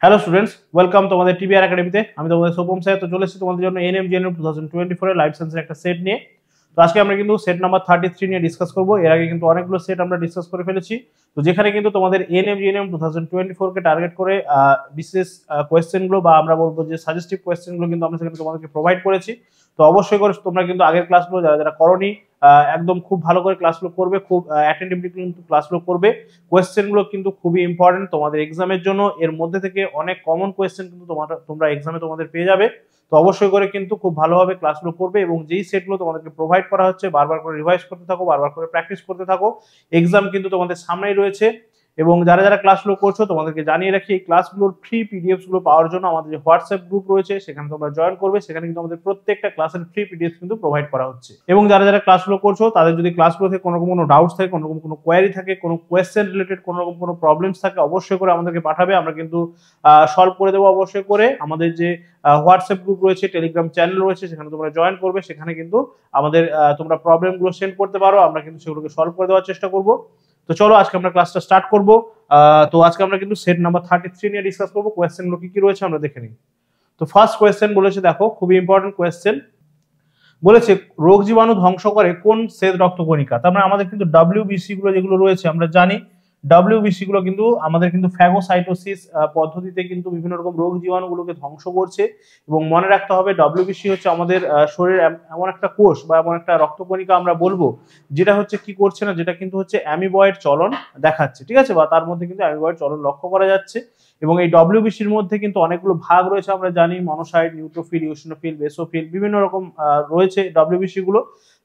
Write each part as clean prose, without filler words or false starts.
Hello students, welcome তোমাদের TBR একাডেমিতে। আমি তোমাদের সোপম স্যার। তো চলে এসেছি তোমাদের জন্য এনএম জিএনএম 2024 এর লাইফ সায়েন্সের একটা সেট নিয়ে। তো আজকে আমরা কিন্তু সেট নাম্বার 33 নিয়ে ডিসকাস করব। এর আগে কিন্তু অনেকগুলো সেট আমরা ডিসকাস করে ফেলেছি। তো যেখানে কিন্তু তোমাদের এনএম জিএনএম 2024 কে টার্গেট করে বিশেষ কোয়েশ্চেনগুলো বা আমরা বলবো যে সাজেস্টিভ কোয়েশ্চেনগুলো কিন্তু আমরা সেখানে তোমাদেরকে প্রোভাইড করেছি। তো অবশ্যই করে তোমরা কিন্তু আগের ক্লাসগুলো যারা যারা করনি একদম খুব ভালো করে ক্লাসগুলো করবে, খুব অ্যাটেন্টিভলি কিন্তু ক্লাসগুলো করবে। কোয়েশ্চেনগুলো কিন্তু খুবই ইম্পর্টেন্ট তোমাদের এক্সামের জন্য। এর মধ্যে থেকে অনেক কমন কোয়েশ্চেন কিন্তু তোমরা এক্সামে তোমাদের পেয়ে যাবে। তো অবশ্যই করে কিন্তু খুব ভালোভাবে ক্লাসগুলো করবে এবং যেই সেটগুলো তোমাদেরকে প্রোভাইড করা হচ্ছে বারবার করে রিভাইজ করতে থাকো, বারবার করে প্র্যাকটিস করতে থাকো। এক্সাম কিন্তু তোমাদের সামনেই রয়েছে এবং যারা যারা ক্লাসগুলো করছো তোমাদেরকে জানিয়ে রাখি, এই ক্লাসগুলোর ফ্রি পিডিএফস গুলো পাওয়ার জন্য আমাদের যে হোয়াটসঅ্যাপ গ্রুপ রয়েছে সেখানে তোমরা জয়েন করবে। সেখানে কিন্তু আমাদের প্রত্যেকটা ক্লাসের ফ্রি পিডিএফ কিন্তু প্রোভাইড করা হচ্ছে। এবং যারা যারা ক্লাসগুলো করছো তাদের যদি ক্লাসগুলো থেকে কোনো রকম কোনো ডাউটস থাকে, কোনো রকম কোনো কোয়ারি থাকে, কোনো কোয়েশ্চেন রিলেটেড কোনো রকম কোনো প্রবলেমস থাকে, অবশ্যই করে আমাদেরকে পাঠাবে। আমরা কিন্তু সলভ করে দেবো অবশ্যই করে। আমাদের যে হোয়াটসঅ্যাপ গ্রুপ রয়েছে, টেলিগ্রাম চ্যানেল রয়েছে, সেখানে তোমরা জয়েন করবে। সেখানে কিন্তু আমাদের তোমরা প্রবলেমগুলো সেন্ড করতে পারো, আমরা কিন্তু সেগুলোকে সলভ করে দেওয়ার চেষ্টা করবো। তো চলো আজকে আমরা ক্লাসটা স্টার্ট করবো। তো আজকে আমরা কিন্তু সেট নাম্বার 33 নিয়ে ডিসকাস করবো। কোয়েশ্চেনগুলো কি কি রয়েছে আমরা দেখে নিই। তো ফার্স্ট কোয়েশ্চেন বলেছে, দেখো খুবই ইম্পর্টেন্ট কোয়েশ্চেন বলেছে, রোগ জীবাণু ধ্বংস করে কোন শ্বেত রক্তকণিকা? তার মানে আমাদের কিন্তু ডব্লিউবিসি গুলো যেগুলো রয়েছে আমরা জানি, ডব্লিউবিসি গুলো কিন্তু আমাদের কিন্তু ফ্যাগোসাইটোসিস পদ্ধতিতে কিন্তু বিভিন্ন রকম রোগ জীবাণুগুলোকে ধ্বংস করছে। এবং মনে রাখতে হবে ডব্লিউবিসি হচ্ছে আমাদের শরীরের এমন একটা কোষ বা এমন একটা রক্তকণিকা আমরা বলবো যেটা হচ্ছে কি করছে না, যেটা কিন্তু হচ্ছে অ্যামিবয়েড চলন দেখাচ্ছে, ঠিক আছে, বা তার মধ্যে কিন্তু অ্যামিবয়েড চলন লক্ষ্য করা যাচ্ছে। এবং এই ডব্লিউবিসির মধ্যে কিন্তু অনেকগুলো ভাগ রয়েছে আমরা জানি, মনোসাইট, নিউট্রোফিল, ইওসিনোফিল, বেসোফিল, বিভিন্ন রকম রয়েছে ডব্লিউবিসি গুলো।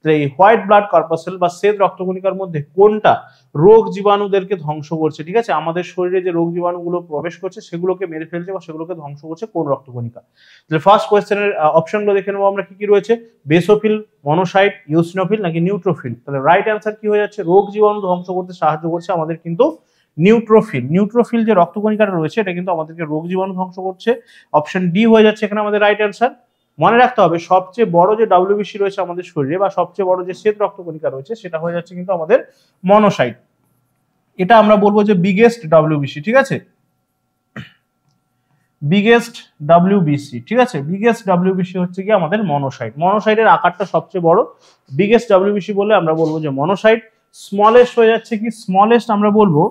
এই হোয়াইট ব্লাড কর্পাসেল বা শ্বেত রক্তকণিকার মধ্যে কোনটা রোগ জীবাণুদেরকে ধ্বংস করছে, ঠিক আছে, আমাদের শরীরে যে রোগ জীবাণুগুলো প্রবেশ করছে সেগুলোকে মেরে ফেলছে বা সেগুলোকে ধ্বংস করছে কোন রক্তকণিকা? তাহলে ফার্স্ট কোয়েশ্চেনের অপশনগুলো দেখে নেবো আমরা কি কি রয়েছে। বেসোফিল, মনোসাইট, ইওসিনোফিল নাকি নিউট্রোফিল? তাহলে রাইট অ্যান্সার কি হয়ে যাচ্ছে, রোগ জীবাণু ধ্বংস করতে সাহায্য করছে আমাদের কিন্তু নিউট্রোফিল। নিউট্রোফিল যে রক্তকণিকাটা রয়েছে এটা কিন্তু আমাদেরকে রোগ জীবাণু ধ্বংস করছে। অপশন ডি হয়ে যাচ্ছে এখানে আমাদের রাইট অ্যান্সার। মনে রাখতে হবে সবচেয়ে বড় যে ডব্লিউবিসি রয়েছে আমাদের শরীরে বা সবচেয়ে বড় যে শ্বেত রক্তকণিকা রয়েছে সেটা হয়ে যাচ্ছে কিন্তু আমাদের মনোসাইট। এটা আমরা বলবো যে বিগেস্ট ডব্লিউবিসি, ঠিক আছে, বিগেস্ট ডব্লিউবিসি, ঠিক আছে, বিগেস্ট ডব্লিউবিসি হচ্ছে কি আমাদের মনোসাইট। মনোসাইটের আকারটা সবচেয়ে বড়, বিগেস্ট ডব্লিউবিসি বলে আমরা বলবো যে মনোসাইট। স্মলেস্ট হয়ে যাচ্ছে কি, স্মলেস্ট আমরা বলবো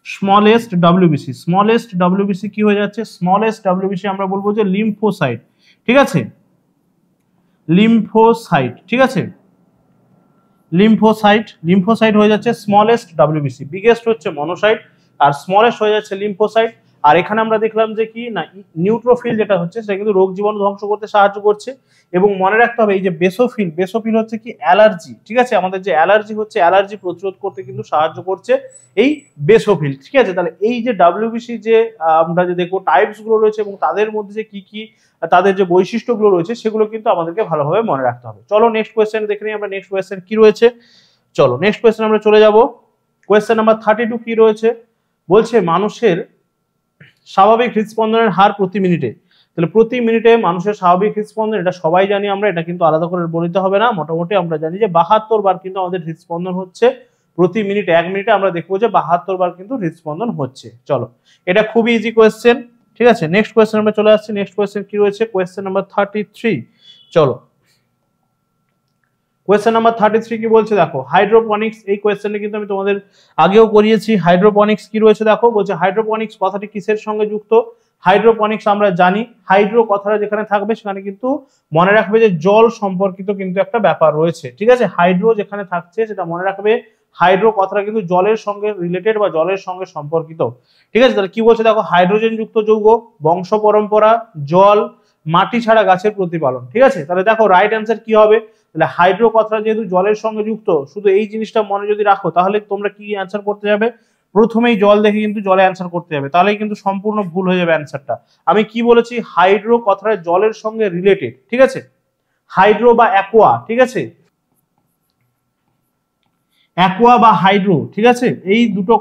স্মলেস্ট ডব্লিউবিসি। স্মলেস্ট ডব্লিউবিসি কি হয়ে যাচ্ছে, স্মলেস্ট ডব্লিউবিসি আমরা বলবো যে লিম্ফোসাইট, ঠিক আছে, লিম্ফোসাইট, ঠিক আছে, লিম্ফোসাইট। লিম্ফোসাইট হয়ে যাচ্ছে স্মলেস্ট ডব্লিউবিসি। বিগেস্ট হচ্ছে মনোসাইট আর স্মলেস্ট হয়ে যাচ্ছে লিম্ফোসাইট। আর এখানে আমরা দেখলাম যে কি না, নিউট্রোফিল যেটা হচ্ছে সেটা কিন্তু রোগ জীবাণু ধ্বংস করতে সাহায্য করছে। এবং মনে রাখতে হবে এই যে বেসোফিল, বেসোফিল হচ্ছে কি অ্যালার্জি, ঠিক আছে, আমাদের যে অ্যালার্জি হচ্ছে অ্যালার্জি প্রতিরোধ করতে কিন্তু সাহায্য করছে এই বেসোফিল, ঠিক আছে। তাহলে এই যে ডব্লিউবিসি যে আমরা যে দেখবো টাইপস গুলো রয়েছে এবং তাদের মধ্যে যে কি কি তাদের যে বৈশিষ্ট্যগুলো রয়েছে সেগুলো কিন্তু আমাদেরকে ভালোভাবে মনে রাখতে হবে। চলো নেক্সট কোয়েশ্চেন দেখে নিই আমরা, নেক্সট কোয়েশ্চেন কি রয়েছে। চলো নেক্সট কোয়েশ্চেন আমরা চলে যাব। কোয়েশ্চেন নাম্বার 32 কি রয়েছে, বলছে মানুষের স্বাভাবিক হৃদস্পন্দনের হার প্রতি মিনিটে। তাহলে প্রতি মিনিটে মানুষের স্বাভাবিক হৃদস্পন্দন, এটা সবাই জানি আমরা, এটা কিন্তু আলাদা করে বলতে হবে না। মোটামুটি আমরা জানি যে 72 বার কিন্তু আমাদের হৃদস্পন্দন হচ্ছে প্রতি মিনিটে। 1 মিনিটে আমরা দেখবো যে 72 বার কিন্তু হৃদস্পন্দন হচ্ছে। চলো এটা খুবই ইজি কোয়েশ্চেন, ঠিক আছে। নেক্সট কোয়েশ্চেন আমরা চলে আসছি। নেক্সট কোয়েশ্চেন কি রয়েছে, কোয়েশ্চেন নাম্বার 33। চলো কোয়েশ্চেন নাম্বার 33 কি বলছে, দেখো হাইড্রোপনিক্স। এই কোয়েশ্চেনটা কিন্তু আমি তোমাদের আগেও করিয়েছি। হাইড্রোপনিক্স কি রয়েছে দেখো, বলছে হাইড্রোপনিক্স কথাটি কিসের সঙ্গে যুক্ত? হাইড্রোপনিক্স আমরা জানি, হাইড্রো কথাটা যেখানে থাকবে সেখানে কিন্তু মনে রাখবে যে জল সম্পর্কিত কিন্তু একটা ব্যাপার রয়েছে, ঠিক আছে। হাইড্রো যেখানে থাকছে সেটা মনে রাখবে, হাইড্রো কথাটা কিন্তু জলের সঙ্গে রিলেটেড বা জলের সঙ্গে সম্পর্কিত, ঠিক আছে। তাহলে কি বলছে দেখো, হাইড্রোজেন যুক্ত যৌগ, বংশ পরম্পরা, জল, মাটি ছাড়া গাছের প্রতিপালন, ঠিক আছে। তাহলে দেখো রাইট অ্যান্সার কি হবে, তাহলে হাইড্রো কথাটা যেহেতু জলের সঙ্গে যুক্ত, শুধু এই জিনিসটা মনে যদি রাখো তাহলে তোমরা কি অ্যান্সার করতে যাবে, প্রথমেই জল দেখে কিন্তু জলে অ্যান্সার করতে যাবে, তাহলেই কিন্তু সম্পূর্ণ ভুল হয়ে যাবে অ্যান্সারটা। আমি কি বলেছি, হাইড্রো কথাটা জলের সঙ্গে রিলেটেড, ঠিক আছে, হাইড্রো বা অ্যাকোয়া, ঠিক আছে, অ্যাকোয়া বা হাইড্রো, ঠিক আছে, এই দুটো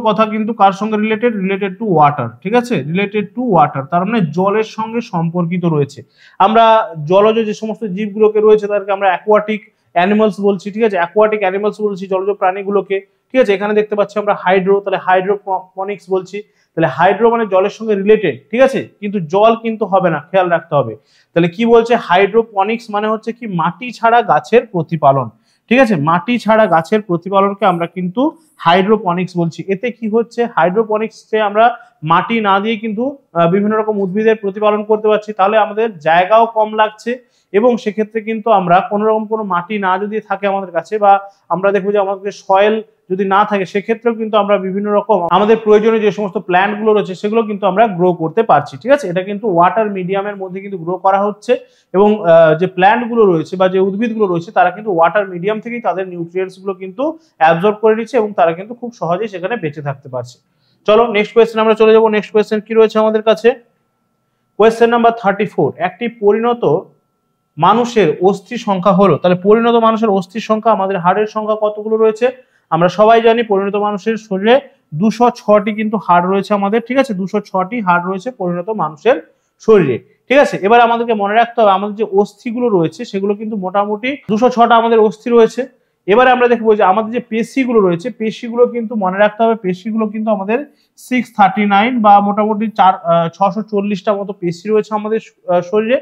কথা কিন্তু কার সঙ্গে রিলেটেড, রিলেটেড টু ওয়াটার, ঠিক আছে, রিলেটেড টু ওয়াটার, তার মানে জলের সঙ্গে সম্পর্কিত রয়েছে। আমরা জলজ যে সমস্ত জীবগুলোকে রয়েছে তাদেরকে আমরা অ্যাকোয়াটিক অ্যানিমালস বলছি, ঠিক আছে, অ্যাকোয়াটিক অ্যানিমালস বলছি জলজ প্রাণীগুলোকে, ঠিক আছে, এখানে দেখতে পাচ্ছি আমরা হাইড্রো, তাহলে হাইড্রোপনিক্স বলছি, তাহলে হাইড্রো মানে জলের সঙ্গে রিলেটেড, ঠিক আছে, কিন্তু জল কিন্তু হবে না, খেয়াল রাখতে হবে। তাহলে কি বলছে, হাইড্রোপনিক্স মানে হচ্ছে কি মাটি ছাড়া গাছের প্রতিপালন, ঠিক আছে, মাটি ছাড়া গাছের প্রতিপালনকে আমরা কিন্তু হাইড্রোপনিক্স বলছি। এতে কি হচ্ছে, হাইড্রোপনিক্সে আমরা মাটি না দিয়ে কিন্তু বিভিন্ন রকম উদ্ভিদের প্রতিপালন করতে পারছি, তাহলে আমাদের জায়গাও কম লাগছে এবং সেক্ষেত্রে কিন্তু আমরা কোনো রকম কোনো মাটি না যদি থাকে আমাদের কাছে, বা আমরা দেখবো যে আমাদের সয়েল যদি না থাকে, সেক্ষেত্রেও কিন্তু আমরা বিভিন্ন রকম আমাদের প্রয়োজনীয় যে সমস্ত প্ল্যান্ট গুলো রয়েছে সেগুলো কিন্তু আমরা গ্রো করতে পারছি, ঠিক আছে। এটা কিন্তু ওয়াটার মিডিয়ামের মধ্যে কিন্তু গ্রো করা হচ্ছে এবং যে প্ল্যান্ট গুলো রয়েছে বা যে উদ্ভিদগুলো রয়েছে তারা কিন্তু ওয়াটার মিডিয়াম থেকেই তাদের নিউট্রিয়েন্টস গুলো কিন্তু অ্যাবজর্ব করে নিচ্ছে এবং তারা কিন্তু খুব সহজেই সেখানে বেঁচে থাকতে পারছে। চলো নেক্সট কোয়েশ্চেন আমরা চলে যাবো। নেক্সট কোয়েশ্চেন কি রয়েছে আমাদের কাছে, কোয়েশ্চেন নাম্বার 34, একটি পরিণত মানুষের অস্থি সংখ্যা হলো, তাহলে পরিণত মানুষের অস্থির সংখ্যা, আমাদের হাড়ের সংখ্যা কতগুলো রয়েছে, আমরা সবাই জানি পরিণত মানুষের শরীরে 206টি কিন্তু হাড় রয়েছে আমাদের, ঠিক আছে, 206টি হাড় রয়েছে পরিণত মানুষের শরীরে, ঠিক আছে। এবার আমাদেরকে মনে রাখতে হবে আমাদের যে অস্থিগুলো রয়েছে সেগুলো কিন্তু মোটামুটি 206টা আমাদের অস্থি রয়েছে। এবারে আমরা দেখবো যে আমাদের যে পেশিগুলো রয়েছে, পেশিগুলো কিন্তু মনে রাখতে হবে, পেশিগুলো কিন্তু আমাদের 639 বা মোটামুটি 640টা মতো পেশি রয়েছে আমাদের শরীরে।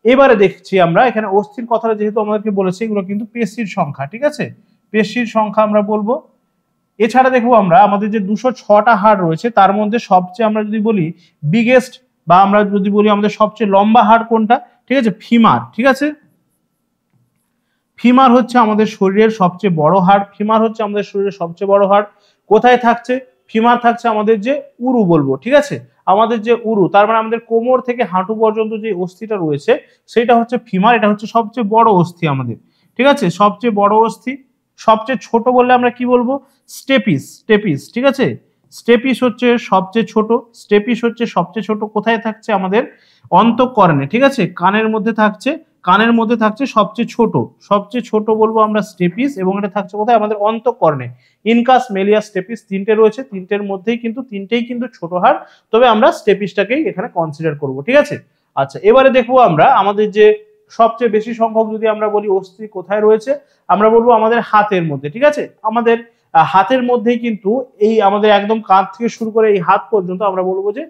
এবারে দেখছি আমরা এখানে অস্থির কথাটা যেহেতু আমাদেরকে বলেছে, এগুলো কিন্তু পেশির সংখ্যা, ঠিক আছে, পেশির সংখ্যা আমরা বলবো। এছাড়া দেখবো আমরা আমাদের যে 206টা হাড় রয়েছে তার মধ্যে সবচেয়ে আমরা যদি বলি বিগেস্ট, বা আমরা যদি বলি আমাদের সবচেয়ে লম্বা হাড় কোনটা, ঠিক আছে, ফিমার, ঠিক আছে, ফিমার হচ্ছে আমাদের শরীরের সবচেয়ে বড় হাড়, ফিমার হচ্ছে আমাদের শরীরের সবচেয়ে বড় হাড়। কোথায় থাকছে, ফিমার থাকছে আমাদের যে উরু বলবো, ঠিক আছে, আমাদের যে উরু, তার মানে আমাদের কোমর থেকে হাঁটু পর্যন্ত যে অস্থিটা রয়েছে সেটা হচ্ছে ফিমার, এটা হচ্ছে সবচেয়ে বড় অস্থি আমাদের, ঠিক আছে, সবচেয়ে বড় অস্থি। সবচেয়ে ছোট বললে আমরা কি বলবো, স্টেপিস, স্টেপিস, ঠিক আছে, স্টেপিস হচ্ছে সবচেয়ে ছোট, স্টেপিস হচ্ছে সবচেয়ে ছোট। কোথায় থাকছে, আমাদের অন্তঃকরণে, ঠিক আছে, কানের মধ্যে থাকছে, কানের মধ্যে থাকছে সবচেয়ে ছোট, সবচেয়ে ছোট বলবো আমরা স্টেপিস, এবং এটা থাকছে কোথায়, আমাদের অন্তঃকরণে। ইনকাস, মেলিয়াস, স্টেপিস তিনটে রয়েছে, তিনটের মধ্যেই কিন্তু তিনটেই কিন্তু ছোট হাড়, তবে আমরা স্টেপিসটাকেই এখানে কনসিডার করব, ঠিক আছে। আচ্ছা, এবারে দেখবো আমরা আমাদের যে সবচেয়ে বেশি সংখ্যক যদি আমরা বলি অস্থি কোথায় রয়েছে, আমরা বলবো আমাদের হাতের মধ্যে, ঠিক আছে, আমাদের হাতের মধ্যেই কিন্তু এই আমাদের একদম কাঁধ থেকে শুরু করে এই হাত পর্যন্ত আমরা বলবো যে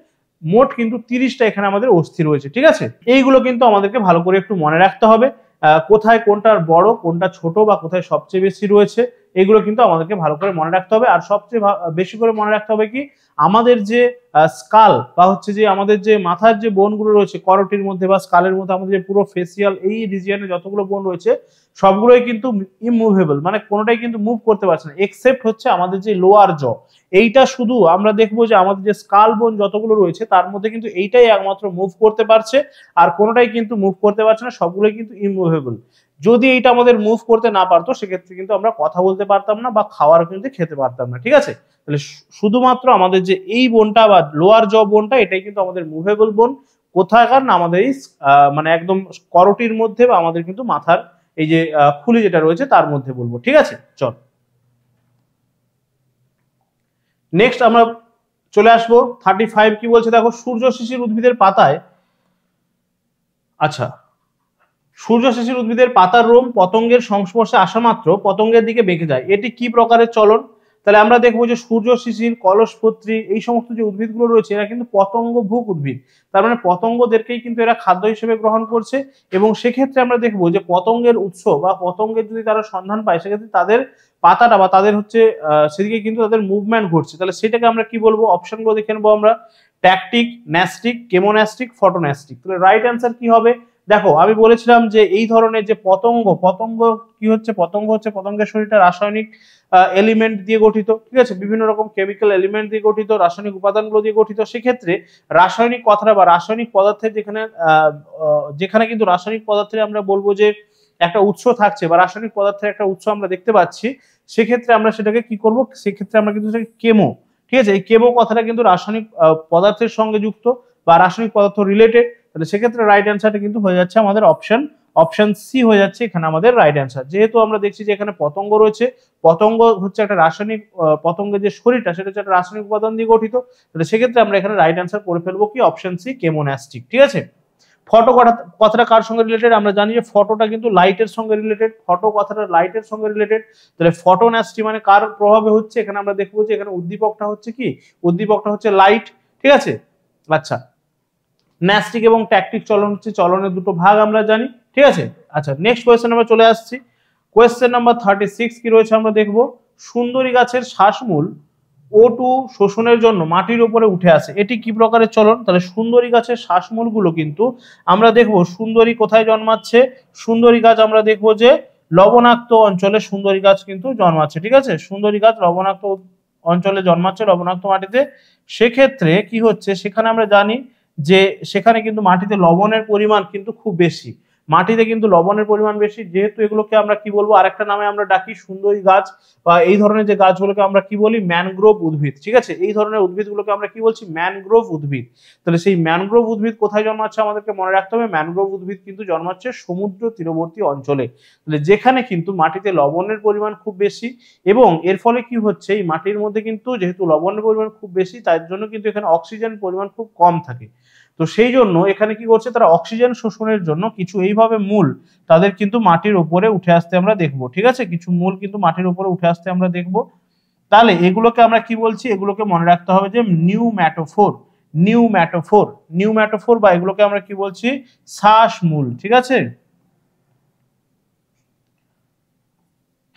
মোট কিন্তু 30টা এখানে আমাদের অস্থি রয়েছে, ঠিক আছে। এইগুলো কিন্তু আমাদেরকে ভালো করে একটু মনে রাখতে হবে, কোথায় কোনটার বড় কোনটা ছোট বা কোথায় সবচেয়ে বেশি রয়েছে, এগুলো কিন্তু আমাদেরকে ভালো করে মনে রাখতে হবে। আর সবচেয়ে বেশি করে মনে রাখতে হবে কি, আমাদের যে স্কাল বা হচ্ছে যে আমাদের যে মাথার যে বোনগুলো রয়েছে করোটির মধ্যে বা স্কালের মধ্যে, আমাদের যে পুরো ফেসিয়াল এই রিজিয়নে যতগুলো বোন রয়েছে সবগুলোই কিন্তু ইমুভেবল, মানে কোনোটাই কিন্তু মুভ করতে পারছে না, এক্সেপ্ট হচ্ছে আমাদের যে লোয়ার জ, এইটা শুধু আমরা দেখবো যে আমাদের যে স্কাল বোন যতগুলো রয়েছে তার মধ্যে কিন্তু এইটাই একমাত্র মুভ করতে পারছে, আর কোনোটাই কিন্তু মুভ করতে পারছে না, সবগুলোই কিন্তু ইমুভেবল। যদি এইটা আমাদের মুভ করতে না পারতো সেক্ষেত্রে কিন্তু আমরা কথা বলতে পারতাম না বা খাওয়ার কিন্তু খেতে পারতাম না, ঠিক আছে। তাহলে শুধুমাত্র আমাদের যে এই বোনটা বা লোয়ার জ বোনটা, এটাই কিন্তু আমাদের মুভেবল বোন। কোথাকার না, আমাদের এই মানে একদম করোটির মধ্যে বা আমাদের কিন্তু মাথার এই যে খুলি যেটা রয়েছে তার মধ্যে বলবো, ঠিক আছে। চল নেক্সট আমরা চলে আসবো 35, কি বলছে দেখো, সূর্য শিশির উদ্ভিদের পাতায়, আচ্ছা, সূর্য শিশির উদ্ভিদের পাতার রোম পতঙ্গের সংস্পর্শে আসা মাত্র পতঙ্গের দিকে বেঁকে যায়, এটি কি প্রকারের চলন। তাহলে আমরা দেখবো যে সূর্য শিশির, কলসপত্রী এই সমস্ত যে উদ্ভিদগুলো রয়েছে এরা কিন্তু পতঙ্গভুক উদ্ভিদ, তার মানে পতঙ্গদেরকেই কিন্তু এরা খাদ্য হিসেবে গ্রহণ করছে। এবং সেক্ষেত্রে আমরা দেখবো যে পতঙ্গের উৎস বা পতঙ্গের যদি তারা সন্ধান পায় সেক্ষেত্রে তাদের পাতাটা বা তাদের হচ্ছে সেদিকে কিন্তু তাদের মুভমেন্ট ঘটছে, তাহলে সেটাকে আমরা কি বলবো, অপশনগুলো দেখে নেবো আমরা, ট্যাকটিক, ন্যাস্টিক, কেমোন্যাস্টিক, ফটোন্যাস্টিক। তাহলে রাইট অ্যান্সার কি হবে, দেখো আমি বলেছিলাম যে এই ধরনের যে পতঙ্গ, পতঙ্গ কি হচ্ছে, পতঙ্গ হচ্ছে পতঙ্গের শরীরটা রাসায়নিক এলিমেন্ট দিয়ে গঠিত, ঠিক আছে, বিভিন্ন রকম কেমিক্যাল এলিমেন্ট দিয়ে গঠিত, রাসায়নিক উপাদানগুলো দিয়ে গঠিত। সেক্ষেত্রে রাসায়নিক কথাটা বা রাসায়নিক পদার্থের যেখানে যেখানে কিন্তু রাসায়নিক পদার্থের আমরা বলবো যে একটা উৎস থাকছে বা রাসায়নিক পদার্থের একটা উৎস আমরা দেখতে পাচ্ছি, সেক্ষেত্রে আমরা সেটাকে কি করব, সেক্ষেত্রে আমরা কিন্তু সেটাকে কেমো, ঠিক আছে, এই কেমো কথাটা কিন্তু রাসায়নিক পদার্থের সঙ্গে যুক্ত বা রাসায়নিক পদার্থ রিলেটেড, তাহলে সেক্ষেত্রে রাইট অ্যান্সারটা কিন্তু হয়ে যাচ্ছে আমাদের অপশন সি হয়ে যাচ্ছে এখানে আমাদের রাইট অ্যান্সার। যেহেতু আমরা দেখছি যে এখানে পতঙ্গ রয়েছে, পতঙ্গ হচ্ছে একটা রাসায়নিক, পতঙ্গের যে শরীরটা সেটা হচ্ছে একটা রাসায়নিক উপাদান দিয়ে গঠিত, তাহলে সেক্ষেত্রে আমরা এখানে রাইট অ্যান্সার করে ফেলবো কি, অপশন সি, কেমোন্যাস্টিক, ঠিক আছে। ফটো কথাটা কার সঙ্গে রিলেটেড? আমরা জানি যে ফটোটা কিন্তু লাইটের সঙ্গে রিলেটেড, ফটো কথাটা লাইটের সঙ্গে রিলেটেড। তাহলে ফটোন্যাস্টি মানে কার প্রভাবে হচ্ছে? এখানে আমরা দেখবো যে এখানে উদ্দীপকটা হচ্ছে কি? উদ্দীপকটা হচ্ছে লাইট, ঠিক আছে। আচ্ছা, ন্যাস্টিক এবং ট্যাকটিক চলন হচ্ছে চলনের দুটো ভাগ আমরা জানি, ঠিক আছে। আচ্ছা, নেক্সট কোয়েশ্চেন আমরা চলে আসছি। কোয়েশ্চেন নাম্বার 36 কি রয়েছে আমরা দেখবো। সুন্দরী গাছের শ্বাসমূল O2 শোষণের জন্য মাটির উপরে উঠে আসে, এটি কি প্রকারের চলন? তাহলে সুন্দরী গাছের শ্বাসমূল গুলো কিন্তু আমরা দেখবো সুন্দরী কোথায় জন্মাচ্ছে? সুন্দরী গাছ আমরা দেখবো যে লবণাক্ত অঞ্চলে সুন্দরী গাছ কিন্তু জন্মাচ্ছে, ঠিক আছে। সুন্দরী গাছ লবণাক্ত অঞ্চলে জন্মাচ্ছে, লবণাক্ত মাটিতে। সেক্ষেত্রে কি হচ্ছে, সেখানে আমরা জানি যে সেখানে কিন্তু মাটিতে লবণের পরিমাণ কিন্তু খুব বেশি, মাটিতে কিন্তু লবণের পরিমাণ বেশি। যেহেতু এগুলোকে আমরা কি বলবো, আরেকটা নামে আমরা ডাকি সুন্দরী গাছ, বা এই ধরনের যে গাছগুলোকে আমরা কি বলি, ম্যানগ্রোভ উদ্ভিদ, ঠিক আছে। এই ধরনের উদ্ভিদগুলোকে আমরা কি বলছি, ম্যানগ্রোভ উদ্ভিদ। তাহলে সেই ম্যানগ্রোভ উদ্ভিদ কোথায় জন্মাচ্ছে আমাদেরকে মনে রাখতে হবে, ম্যানগ্রোভ উদ্ভিদ কিন্তু জন্মাচ্ছে সমুদ্র তীরবর্তী অঞ্চলে। তাহলে যেখানে কিন্তু মাটিতে লবণের পরিমাণ খুব বেশি, এবং এর ফলে কি হচ্ছে, এই মাটির মধ্যে কিন্তু যেহেতু লবণের পরিমাণ খুব বেশি, তার জন্য কিন্তু এখানে অক্সিজেন পরিমাণ খুব কম থাকে। তো সেই জন্য এখানে কি করছে, তারা অক্সিজেন শোষণের জন্য কিছু এইভাবে মূল তাদের কিন্তু মাটির উপরে উঠে আসতে আমরা দেখবো, ঠিক আছে। কিছু মূল কিন্তু মাটির উপরে উঠে আসতে আমরা দেখবো। তাহলে এগুলোকে আমরা কি বলছি, এগুলোকে মনে রাখতে হবে যে নিউম্যাটোফোর, নিউম্যাটোফোর, নিউম্যাটোফোর, বা এগুলোকে আমরা কি বলছি, শ্বাসমূল, ঠিক আছে।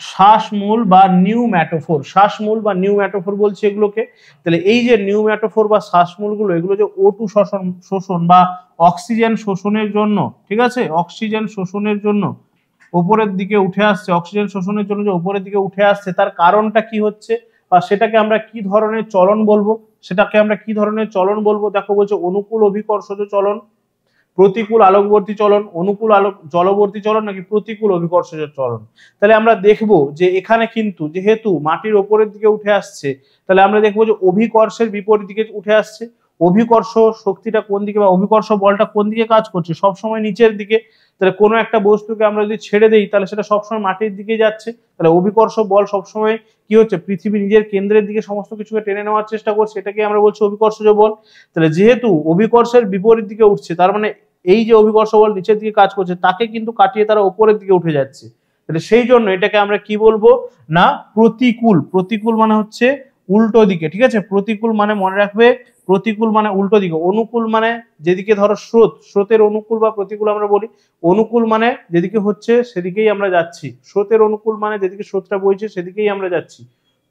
শ্বাসমূল বা নিউম্যাটোফোর, শ্বাসমূল বা নিউম্যাটোফোর বলছি এগুলোকে। তাহলে এই যে নিউম্যাটোফোর বা শ্বাসমূল গুলো, এগুলো যে O2 শোষণ বা অক্সিজেন শোষণের জন্য, ঠিক আছে, অক্সিজেন শোষণের জন্য উপরের দিকে উঠে আসছে, অক্সিজেন শোষণের জন্য যে উপরের দিকে উঠে আসছে, তার কারণটা কি হচ্ছে, বা সেটাকে আমরা কি ধরনের চলন বলবো, সেটাকে আমরা কি ধরনের চলন বলবো। দেখো বলছে অনুকূল অভিকর্ষজ চলন, প্রতিকূল আলোকবর্তী চলন, অনুকূল আলোক জলবর্তী চলন, নাকি প্রতিকূল অভিকর্ষজ চলন। তাহলে আমরা দেখবো যে এখানে কিন্তু যেহেতু মাটির ওপরের দিকে উঠে আসছে, তাহলে আমরা দেখবো যে অভিকর্ষের বিপরীত দিকে উঠে আসছে। অভিকর্ষ শক্তিটা কোন দিকে, বা অভিকর্ষ বলটা কোন দিকে কাজ করছে, সবসময় নিচের দিকে। তাহলে কোনো একটা বস্তুকে আমরা যদি ছেড়ে দেই, তাহলে সেটা সবসময় মাটির দিকে যাচ্ছে। তাহলে অভিকর্ষ বল সবসময় কি হচ্ছে, পৃথিবী নিজের কেন্দ্রের দিকে সমস্ত কিছুকে টেনে নেওয়ার চেষ্টা করছে, এটাকে আমরা বলছি অভিকর্ষজ বল। তাহলে যেহেতু অভিকর্ষের বিপরীত দিকে উঠছে, তার মানে এই যে অভিকর্ষ বল নিচের দিকে কাজ করছে, তাকে কিন্তু কাটিয়ে তারা উপরের দিকে উঠে যাচ্ছে। তাহলে সেই জন্য এটাকে আমরা কি বলবো না, প্রতিকূল। প্রতিকূল মানে হচ্ছে উল্টো দিকে, ঠিক আছে। প্রতিকূল মানে মনে রাখবে, প্রতিকূল মানে উল্টো দিকে। অনুকূল মানে যেদিকে ধরো স্রোত, স্রোতের অনুকূল বা প্রতিকূল আমরা বলি। অনুকূল মানে যেদিকে হচ্ছে সেদিকেই আমরা যাচ্ছি, স্রোতের অনুকূল মানে যেদিকে স্রোতটা বইছে সেদিকেই আমরা যাচ্ছি।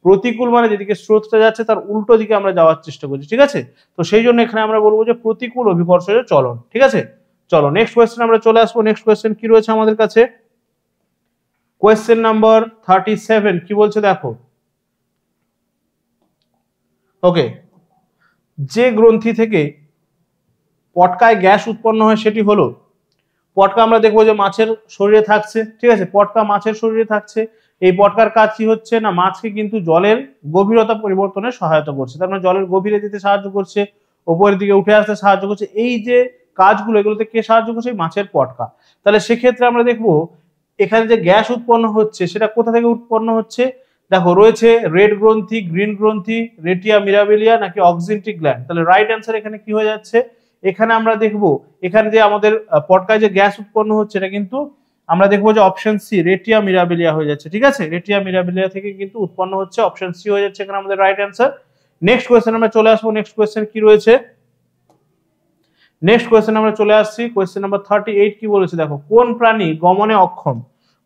প্রতিকূল মানে যেদিকে স্রোতটা যাচ্ছে তার উল্টো দিকে আমরা যাওয়ার চেষ্টা করছি, ঠিক আছে। তো সেই জন্য এখানে আমরা বলবো যে প্রতিকূল অভিকর্ষজ চলন, ঠিক আছে। চলো নেক্সট কোয়েশ্চেন আমরা চলে আসবো। নেক্সট কোয়েশ্চেন কি রয়েছে আমাদের কাছে, কোয়েশ্চেন নাম্বার 37 কি বলছে দেখো। ওকে, যে গ্রন্থি থেকে পটকায় গ্যাস উৎপন্ন হয় সেটি হলো, পটকা আমরা দেখবো যে মাছের শরীরে থাকছে, ঠিক আছে। পটকা মাছের শরীরে থাকছে। এই পটকার কাজ কি হচ্ছে না, মাছকে কিন্তু জলের গভীরতা পরিবর্তনে সহায়তা করছে, তার মানে জলের গভীরে যেতে সাহায্য করছে, উপরের দিকে উঠে আসতে সাহায্য করছে। এই যে কাজগুলো, এগুলোতে কে সাহায্য করছে, মাছের পটকা। তাহলে সেক্ষেত্রে আমরা দেখবো এখানে যে গ্যাস উৎপন্ন হচ্ছে সেটা কোথা থেকে উৎপন্ন হচ্ছে। দেখো রয়েছে রেড গ্রন্থি, গ্রিন গ্রন্থি, রেটিয়া মিরাবেলিয়া, নাকি অক্সিনটিক গ্ল্যান্ড। তাহলে রাইট অ্যান্সার এখানে কি হয়ে যাচ্ছে, এখানে আমরা দেখবো এখানে যে আমাদের পটকায় যে গ্যাস উৎপন্ন হচ্ছে এটা কিন্তু আমরা দেখবো যে অপশন সি রেটিয়া মিরাবিলিয়া হয়ে যাচ্ছে, ঠিক আছে। রেটিয়া মিরাবিলিয়া থেকে কিন্তু উৎপন্ন হচ্ছে, অপশন সি হয়ে যাচ্ছে এখানে আমাদের রাইট অ্যান্সার। নেক্সট কোয়েশ্চেন আমরা চলে আসবো। নেক্সট কোয়েশ্চেন কি রয়েছে, নেক্সট কোয়েশ্চেন আমরা চলে আসছি। কোয়েশ্চেন নাম্বার 38 কি বলেছে দেখো, কোন প্রাণী গমনে অক্ষম,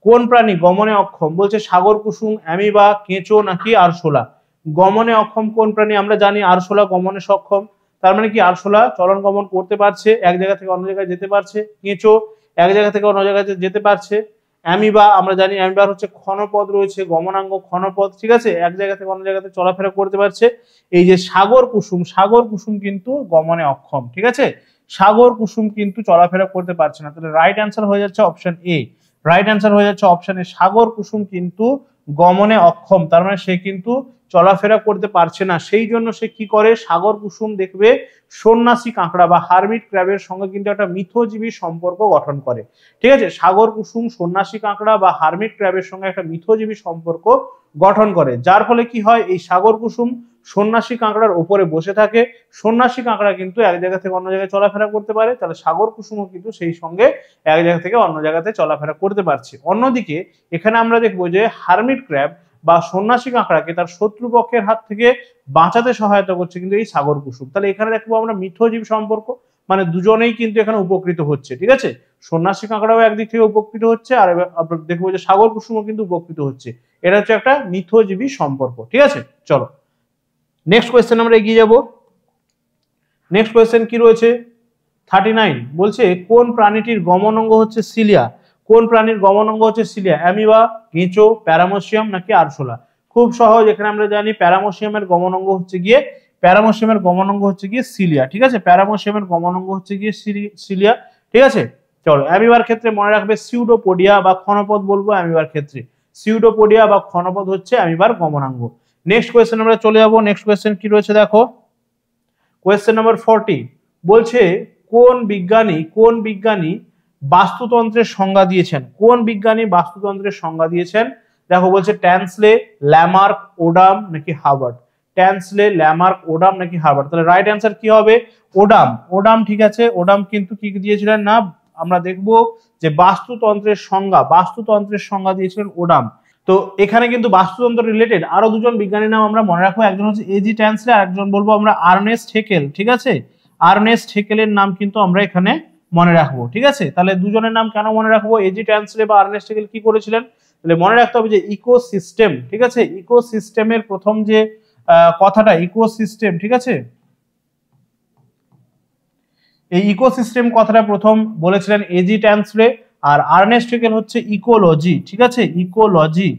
কোন প্রাণী গমনে অক্ষম। বলছে সাগর কুসুম, অ্যামিবা, কেঁচো, নাকি আরশোলা। গমনে অক্ষম কোন প্রাণী, আমরা জানি আরশোলা গমনে সক্ষম। তার মানে কি আরশোলা চলন গমন করতে পারছে, এক জায়গা থেকে অন্য জায়গায় যেতে পারছে। কেঁচো এক জায়গা থেকে অন্য জায়গায় যেতে পারছে। অ্যামিবা আমরা জানি অ্যামিবার হচ্ছে ক্ষণপদ রয়েছে, গমনাঙ্গ ক্ষণপদ, ঠিক আছে, এক জায়গা থেকে অন্য জায়গাতে চলাফেরা করতে পারছে। এই যে সাগর কুসুম, সাগর কুসুম কিন্তু গমনে অক্ষম, ঠিক আছে। সাগর কুসুম কিন্তু চলাফেরা করতে পারছে না। তাহলে রাইট অ্যান্সার হয়ে যাচ্ছে অপশন এ, রাইট অ্যান্সার হয়ে যাচ্ছে অপশন এ, সাগর কুসুম কিন্তু গমনে অক্ষম, তার মানে সে কিন্তু চলাফেরা করতে পারছে না। সেই জন্য সে কি করে, সাগর কুসুম দেখবে সন্ন্যাসী কাঁকড়া বা হারমিট ক্র্যাবের সঙ্গে কিন্তু একটা মিথজীবী সম্পর্ক গঠন করে, ঠিক আছে। সাগর কুসুম সন্ন্যাসী কাঁকড়া বা হারমিট ক্র্যাবের সঙ্গে একটা মিথজীবী সম্পর্ক গঠন করে, যার ফলে কি হয়, এই সাগর কুসুম সন্ন্যাসী কাঁকড়ার উপরে বসে থাকে। সন্ন্যাসী কাঁকড়া কিন্তু এক জায়গা থেকে অন্য জায়গায় চলাফেরা করতে পারে, তাহলে সাগর কুসুমও কিন্তু সেই সঙ্গে এক জায়গা থেকে অন্য জায়গাতে চলাফেরা করতে পারছে। অন্যদিকে এখানে আমরা দেখবো যে হারমিট ক্র্যাব বা সন্ন্যাসী কাঁকড়াকে তার শত্রুপক্ষের হাত থেকে বাঁচাতে সহায়তা করছে কিন্তু এই সাগর কুসুম। তাহলে এখানে দেখবো আমরা মিথ্যজীব সম্পর্ক, মানে দুজনেই কিন্তু এখানে উপকৃত হচ্ছে, ঠিক আছে। সন্ন্যাসী কাঁকড়াও একদিক থেকে উপকৃত হচ্ছে, আর দেখবো যে সাগর কুসুমও কিন্তু উপকৃত হচ্ছে। এটা হচ্ছে একটা মিথ্যজীবী সম্পর্ক, ঠিক আছে। চলো নেক্সট কোয়েশ্চেন আমরা এগিয়ে যাব। নেক্সট কোয়েশ্চেন কি রয়েছে 39, বলছে কোন প্রাণীটির গমন অঙ্গ হচ্ছে সিলিয়া? কোন প্রাণীর গমন অঙ্গ হচ্ছে সিলিয়া? অ্যামিবা, কেঁচো, প্যারামোসিয়াম নাকি আরশোলা? খুব সহজ, এখানে আমরা জানি প্যারামোসিয়ামের গমন অঙ্গ হচ্ছে গিয়ে সিলিয়া, ঠিক আছে। প্যারামোসিয়ামের গমন অঙ্গ হচ্ছে গিয়ে সিলিয়া, ঠিক আছে। চলো অ্যামিবার ক্ষেত্রে মনে রাখবে সিউডোপোডিয়া বা ক্ষণপদ বলবো। অ্যামিবার ক্ষেত্রে সিউডোপোডিয়া বা ক্ষণপদ হচ্ছে অ্যামিবার গমনাঙ্গ। নেক্সট কোয়েশ্চেন আমরা চলে যাবো। নেক্সট কোয়েশ্চেন কি রয়েছে দেখো, কোয়েশ্চেন নাম্বার 40, বলছে কোন বিজ্ঞানী বাস্তুতন্ত্রের সংজ্ঞা দিয়েছেন? কোন বিজ্ঞানী বাস্তুতন্ত্রের সংজ্ঞা দিয়েছেন? দেখো বলছে ট্যান্সলে, ল্যামার্ক, ওডাম নাকি হার্বার্ট? ট্যান্সলে, ল্যামার্ক, ওডাম নাকি হার্বার্ট? তাহলে রাইট অ্যান্সার কি হবে? ওডাম, ঠিক আছে। ওডাম কিন্তু কি দিয়েছিলেন না, আমরা দেখবো যে বাস্তুতন্ত্রের সংজ্ঞা দিয়েছিলেন ওডাম। তো এখানে কিন্তু বাস্তুতন্ত্র রিলেটেড আরো দুজন বিজ্ঞানীর নাম আমরা মনে রাখবো, একজন হচ্ছে এজি ট্যান্সলে, আর একজন বলবো আমরা আর্নেস্ট হেকেল, ঠিক আছে। আর্নেস্ট হেকেলের নাম কিন্তু আমরা এখানে মনে রাখবো, ঠিক আছে। তাহলে দুজনের নাম কেন মনে রাখবো? এজি ট্যান্সলে বা আর্নেস্ট হেকেল কি করেছিলেন? তাহলে মনে রাখতে হবে যে ইকোসিস্টেম, ঠিক আছে। ইকোসিস্টেমের প্রথম যে কথাটা ইকোসিস্টেম, ঠিক আছে, এই ইকোসিস্টেম কথাটা প্রথম বলেছিলেন এজি ট্যান্সলে, আর আর্নেস্ট হেকেল হচ্ছে ইকোলজি, ঠিক আছে। ইকোলজি,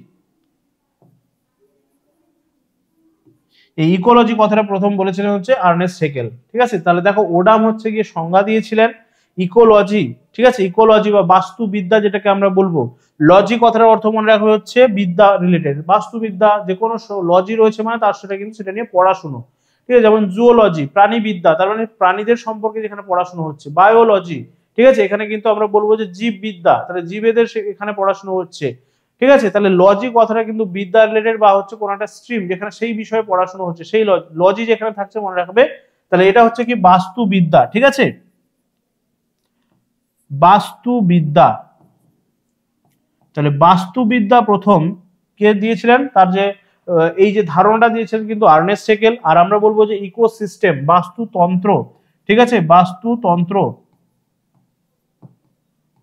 এই ইকোলজি কথাটা প্রথম বলেছিলেন হচ্ছে আর্নেস্ট হেকেল, ঠিক আছে। তাহলে দেখো ওডাম হচ্ছে গিয়ে সংজ্ঞা দিয়েছিলেন ইকোলজি, ঠিক আছে। ইকোলজি বা বাস্তুবিদ্যা যেটাকে আমরা বলবো। লজি কথার অর্থ মনে রাখবে হচ্ছে বিদ্যা রিলেটেড, বাস্তুবিদ্যা যে কোনো লজি রয়েছে মানে তার সাথে কিন্তু সেটা নিয়ে পড়াশুনো, ঠিক আছে। যেমন জুওলজি প্রাণীবিদ্যা, তার মানে প্রাণীদের সম্পর্কে যেখানে পড়াশোনা হচ্ছে। বায়োলজি, ঠিক আছে, এখানে কিন্তু আমরা বলবো যে জীববিদ্যা, তাহলে জীবেদের এখানে পড়াশোনা হচ্ছে, ঠিক আছে। তাহলে লজি কথাটা কিন্তু বিদ্যা রিলেটেড বা হচ্ছে কোন একটা স্ট্রিম যেখানে সেই বিষয়ে পড়াশোনা হচ্ছে, সেই লজি যেখানে থাকছে মনে রাখবে। তাহলে এটা হচ্ছে কি বাস্তুবিদ্যা, ঠিক আছে। বাস্তুবিদ্যা, তাহলে বাস্তুবিদ্যা প্রথম কে দিয়েছিলেন? তার যে এই যে ধারণাটা দিয়েছিলেন কিন্তু আর্নেস্ট হেকেল। আর আমরা বলবো যে ইকোসিস্টেম বাস্তুতন্ত্র, ঠিক আছে।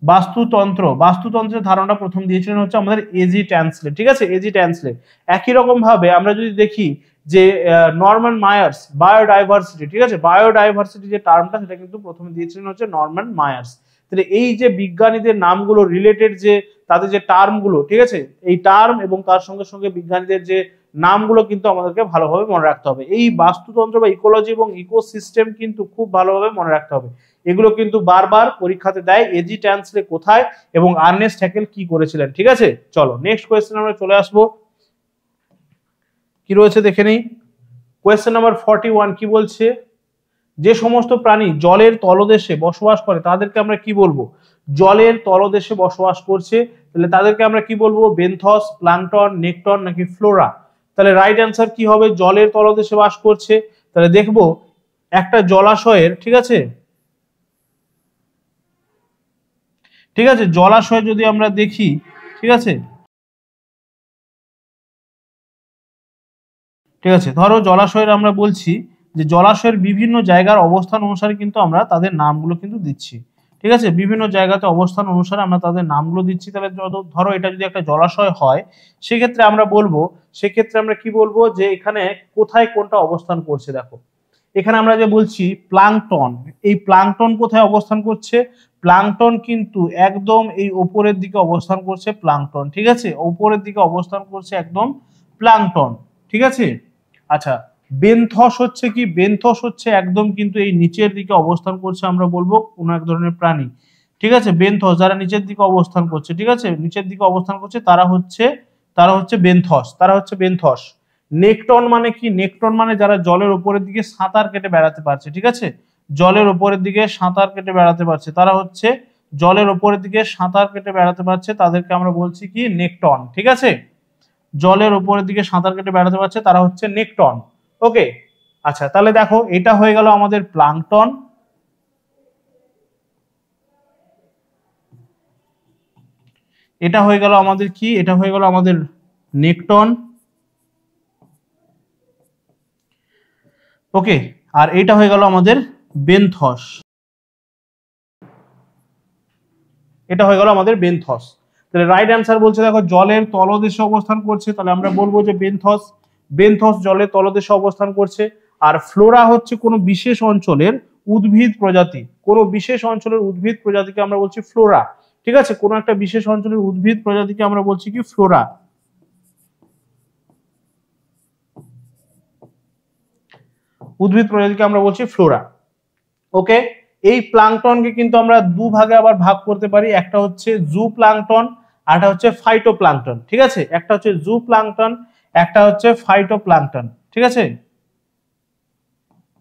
বাস্তুতন্ত্রের ধারণা প্রথম দিয়েছিলেন হচ্ছে আমাদের এজি ট্যান্সলে, ঠিক আছে। AG Tansley. একই রকম ভাবে আমরা যদি দেখি যে নরম্যান মায়ার্স বায়োডাইভার্সিটি, ঠিক আছে, বায়োডাইভার্সিটি যে টার্মটা সেটা কিন্তু প্রথমে দিয়েছিলেন হচ্ছে নরম্যান মায়ার্স। তাহলে এই যে বিজ্ঞানীদের নামগুলো রিলেটেড যে তাদের যে টার্মগুলো, ঠিক আছে, এই টার্ম এবং তার সঙ্গে সঙ্গে বিজ্ঞানীদের যে নামগুলো কিন্তু আমাদেরকে ভালোভাবে মনে রাখতে হবে। এই বাস্তুতন্ত্র বা ইকোলজি এবং ইকোসিস্টেম কিন্তু খুব ভালোভাবে মনে রাখতে হবে। এগুলো কিন্তু বারবার পরীক্ষাতে দেয়, এজি ট্যান্সলে কোথায় এবং আর্নেস্ট হ্যাকেল কি করেছিলেন, ঠিক আছে। চলো নেক্সট কোয়েশ্চেন আমরা চলে আসবো, কি রয়েছে দেখে নেই। কোয়েশ্চেন নাম্বার 41 কি বলছে, যে সমস্ত প্রাণী জলের তলদেশে বসবাস করে তাদেরকে আমরা কি বলবো? জলের তলদেশে বসবাস করছে, তাহলে তাদেরকে আমরা কি বলবো? বেনথস, প্লাঙ্কটন, নেকটন নাকি ফ্লোরা? তাহলে রাইট অ্যান্সার কি হবে? জলের তলদেশে বাস করছে। তাহলে দেখবো একটা জলাশয়ের, ঠিক আছে, জলাশয় যদি আমরা দেখি, ঠিক আছে, ধরো জলাশয়ের আমরা বলছি যে জলাশয়ের বিভিন্ন জায়গার অবস্থান অনুসারে কিন্তু আমরা তাদের নামগুলো কিন্তু দিচ্ছি, ঠিক আছে। বিভিন্ন জায়গাতে অবস্থান অনুসারে আমরা তাদের নামগুলো দিচ্ছি। তাহলে ধরো এটা যদি একটা জলাশয় হয় সেক্ষেত্রে আমরা কি বলবো যে এখানে কোথায় কোনটা অবস্থান করছে। দেখো এখানে আমরা যে বলছি প্লাঙ্কটন, এই প্লাঙ্কটন কোথায় অবস্থান করছে? প্লাঙ্কটন কিন্তু একদম এই উপরের দিকে অবস্থান করছে প্লাঙ্কটন, ঠিক আছে, উপরের দিকে অবস্থান করছে একদম প্লাঙ্কটন, ঠিক আছে। আচ্ছা বেনথস হচ্ছে কি? বেনথস হচ্ছে একদম কিন্তু এই নিচের দিকে অবস্থান করছে, আমরা বলবো কোনো এক ধরনের প্রাণী, ঠিক আছে। বেনথস যারা নিচের দিকে অবস্থান করছে, ঠিক আছে, নিচের দিকে অবস্থান করছে তারা হচ্ছে বেনথস। নেকটন মানে কি? নেকটন মানে যারা জলের উপরের দিকে সাঁতার কেটে বেড়াতে পারছে, ঠিক আছে, জলের উপরের দিকে সাঁতার কেটে বেড়াতে পারছে, তারা হচ্ছে জলের উপরের দিকে সাঁতার কেটে বেড়াতে পারছে, তাদেরকে আমরা বলছি কি? নেকটন, ঠিক আছে। জলের উপরের দিকে সাঁতার কেটে বেড়াতে পারছে তারা হচ্ছে নেকটন। ওকে, আচ্ছা তাহলে দেখো এটা হয়ে গেল আমাদের প্লাঙ্কটন, এটা হয়ে গেল আমাদের কি, এটা হয়ে গেল আমাদের নেকটন। ওকে, আর এটা হয়ে গেল আমাদের বেনথস, এটা হয়ে গেল আমাদের বেনথস। তাহলে রাইট অ্যান্সার বলছে দেখো জলের তলদেশে অবস্থান করছে, তাহলে আমরা বলবো যে বেনথস, বেনথস জলের তলদেশে অবস্থান করছে। আর ফ্লোরা হচ্ছে কোনো বিশেষ অঞ্চলের উদ্ভিদ প্রজাতি, কোনো বিশেষ অঞ্চলের উদ্ভিদ প্রজাতিকে আমরা বলছি ফ্লোরা। ঠিক আছে, কোনো একটা বিশেষ অঞ্চলের উদ্ভিদ প্রজাতিকে আমরা বলছি কি ফ্লোরা, উদ্ভিদ প্রজাতিকে আমরা বলছি ফ্লোরা। ওকে, এই প্লাঙ্কটনকে কিন্তু আমরা দুভাগে আবার ভাগ করতে পারি, একটা হচ্ছে জু প্লাঙ্কটন আর একটা হচ্ছে ফাইটো প্লাঙ্কটন। ঠিক আছে, একটা হচ্ছে জু প্লাঙ্কটন, একটা হচ্ছে ফাইটো প্লাঙ্কটন। ঠিক আছে,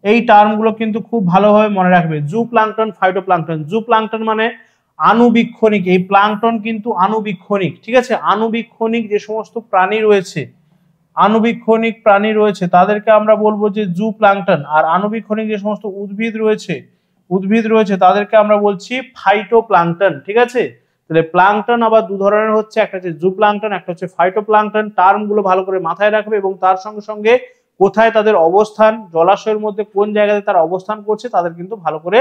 এই টার্মগুলো কিন্তু খুব ভালোভাবে মনে রাখবে, জু প্লাঙ্কটন, ফাইটো প্লাঙ্কটন। জু প্লাঙ্কটন মানে আনুবীক্ষণিক, এই প্লাঙ্কটন কিন্তু আনুবীক্ষণিক। ঠিক আছে, আনুবীক্ষণিক যে সমস্ত প্রাণী রয়েছে, আনুবীক্ষণিক প্রাণী রয়েছে তাদেরকে আমরা বলবো যে জু প্লাঙ্কটন। আর আনুবীক্ষণিক যে সমস্ত উদ্ভিদ রয়েছে, উদ্ভিদ রয়েছে তাদেরকে আমরা বলছি ফাইটো প্লাঙ্কটন। ঠিক আছে, তাহলে প্লাঙ্কটন আবার দু ধরনের হচ্ছে, একটা হচ্ছে জু প্লাঙ্কটন, একটা হচ্ছে ফাইটো প্লাঙ্কটন। টার্মগুলো ভালো করে মাথায় রাখবে এবং তার সঙ্গে সঙ্গে কোথায় তাদের অবস্থান, জলাশয়ের মধ্যে কোন জায়গাতে তারা অবস্থান করছে তাদের কিন্তু ভালো করে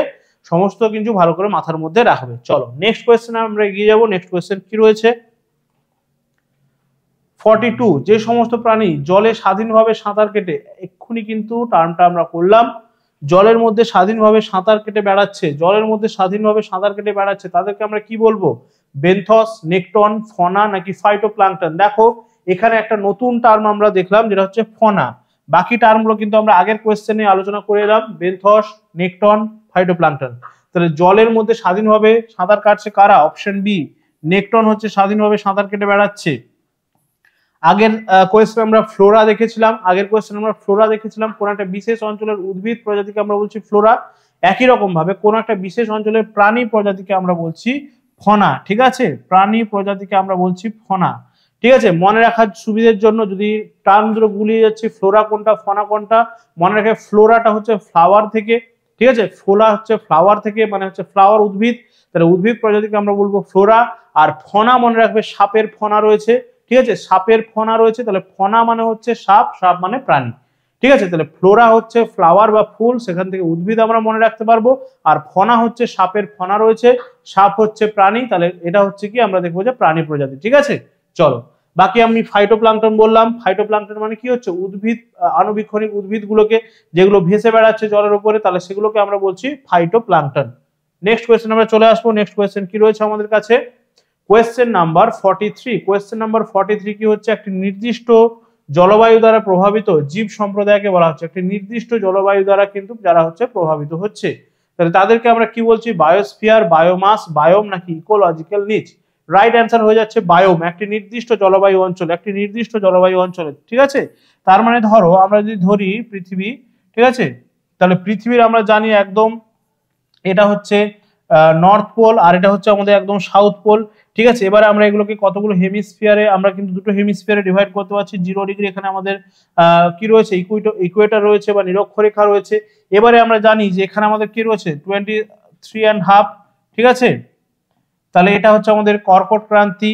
সমস্ত কিছু ভালো করে মাথার মধ্যে রাখবে। চলো নেক্সট কোয়েশ্চেনে আমরা এগিয়ে যাবো। নেক্সট কোয়েশ্চেন কি রয়েছে, 42, যে সমস্ত প্রাণী জলে স্বাধীনভাবে সাঁতার কেটে, এক্ষুনি কিন্তু টার্মটা আমরা করলাম, জলের মধ্যে স্বাধীনভাবে সাঁতার কেটে বেড়াচ্ছে, জলের মধ্যে স্বাধীনভাবে সাঁতার কেটে বেড়াচ্ছে তাদেরকে আমরা কি বলবো, বেনথস, নেকটন, ফনা নাকি ফাইটোপ্লাঙ্কটন। দেখো এখানে একটা নতুন টার্ম আমরা দেখলাম যেটা হচ্ছে ফনা, বাকি টার্মগুলো কিন্তু আমরা আগের কোয়েশ্চেনে আলোচনা করে এলাম, বেনথস, নেকটন, ফাইটোপ্লাঙ্কটন। তাহলে জলের মধ্যে স্বাধীনভাবে সাঁতার কাটছে কারা, অপশন বি নেকটন হচ্ছে স্বাধীনভাবে সাঁতার কেটে বেড়াচ্ছে। আগের কোয়েশ্চেন আমরা ফ্লোরা দেখেছিলাম, আগের কোয়েশ্চেন আমরা ফ্লোরা দেখেছিলাম, কোন একটা বিশেষ অঞ্চলের উদ্ভিদ প্রজাতিকে আমরা বলছি ফ্লোরা। একই রকম ভাবে কোন একটা বিশেষ অঞ্চলের প্রাণী প্রজাতিকে আমরা বলছি ফনা। ঠিক আছে, প্রাণী প্রজাতিকে আমরা বলছি ফনা। ঠিক আছে, মনে রাখার সুবিধার জন্য যদি টার্মগুলো গুলিয়ে যাচ্ছে ফ্লোরা কোনটা ফনা কোনটা, মনে রাখে ফ্লোরাটা হচ্ছে ফ্লাওয়ার থেকে। ঠিক আছে, ফ্লোরা হচ্ছে ফ্লাওয়ার থেকে, মানে হচ্ছে ফ্লাওয়ার উদ্ভিদ, তাহলে উদ্ভিদ প্রজাতিকে আমরা বলবো ফ্লোরা। আর ফনা মনে রাখবে সাপের ফনা রয়েছে। ঠিক আছে, সাপের ফনা রয়েছে, তাহলে ফনা মানে হচ্ছে সাপ, সাপ মানে প্রাণী। ঠিক আছে, তাহলে ফ্লোরা হচ্ছে ফ্লাওয়ার বা ফুল, সেখান থেকে উদ্ভিদ আমরা মনে রাখতে পারবো। আর ফনা হচ্ছে সাপের ফনা রয়েছে, সাপ হচ্ছে প্রাণী, তাহলে এটা হচ্ছে কি আমরা দেখবো যে প্রাণী প্রজাতি। ঠিক আছে, চলো বাকি আমি ফাইটোপ্লাঙ্কটন বললাম, ফাইটোপ্লাঙ্কটন মানে কি হচ্ছে উদ্ভিদ, আনুবীক্ষণিক উদ্ভিদগুলোকে যেগুলো ভেসে বেড়াচ্ছে জলের উপরে, তাহলে সেগুলোকে আমরা বলছি ফাইটোপ্লাঙ্কটন। নেক্সট কোয়েশ্চেন আমরা চলে আসবো। নেক্সট কোয়েশ্চেন কি রয়েছে আমাদের কাছে, কোয়েশ্চেন নাম্বার 43। কোয়েশ্চেন নাম্বার 43 কি হচ্ছে, একটি নির্দিষ্ট জলবায়ু দ্বারা প্রভাবিত জীব সম্প্রদায়কে বলা হচ্ছে, একটি নির্দিষ্ট জলবায়ু দ্বারা কিন্তু যারা হচ্ছে প্রভাবিত হচ্ছে, তাহলে তাদেরকে আমরা কি বলছি, বায়োস্ফিয়ার, বায়োমাস, বায়োম নাকি ইকোলজিক্যাল নিচ। রাইট অ্যান্সার হয়ে যাচ্ছে বায়োম, একটি নির্দিষ্ট জলবায়ু অঞ্চল, একটি নির্দিষ্ট জলবায়ু অঞ্চলে। ঠিক আছে, তার মানে ধরো আমরা যদি ধরি পৃথিবী, ঠিক আছে, তাহলে পৃথিবীর আমরা জানি একদম এটা হচ্ছে নর্থ পোল আর এটা হচ্ছে আমাদের একদম সাউথ পোল। ঠিক আছে, এবারে আমরা এগুলোকে কতগুলো হেমিস্ফিয়ারে, আমরা কিন্তু দুটো হেমিস্ফিয়ারে ডিভাইড করতে পারছি। 0 ডিগ্রি এখানে আমাদের কি রয়েছে, ইকুয়েটর রয়েছে বা নিরক্ষরেখা রয়েছে। এবারে আমরা জানি যে এখানে আমাদের কি রয়েছে 23.5। ঠিক আছে, তাহলে এটা হচ্ছে আমাদের কর্কট ক্রান্তি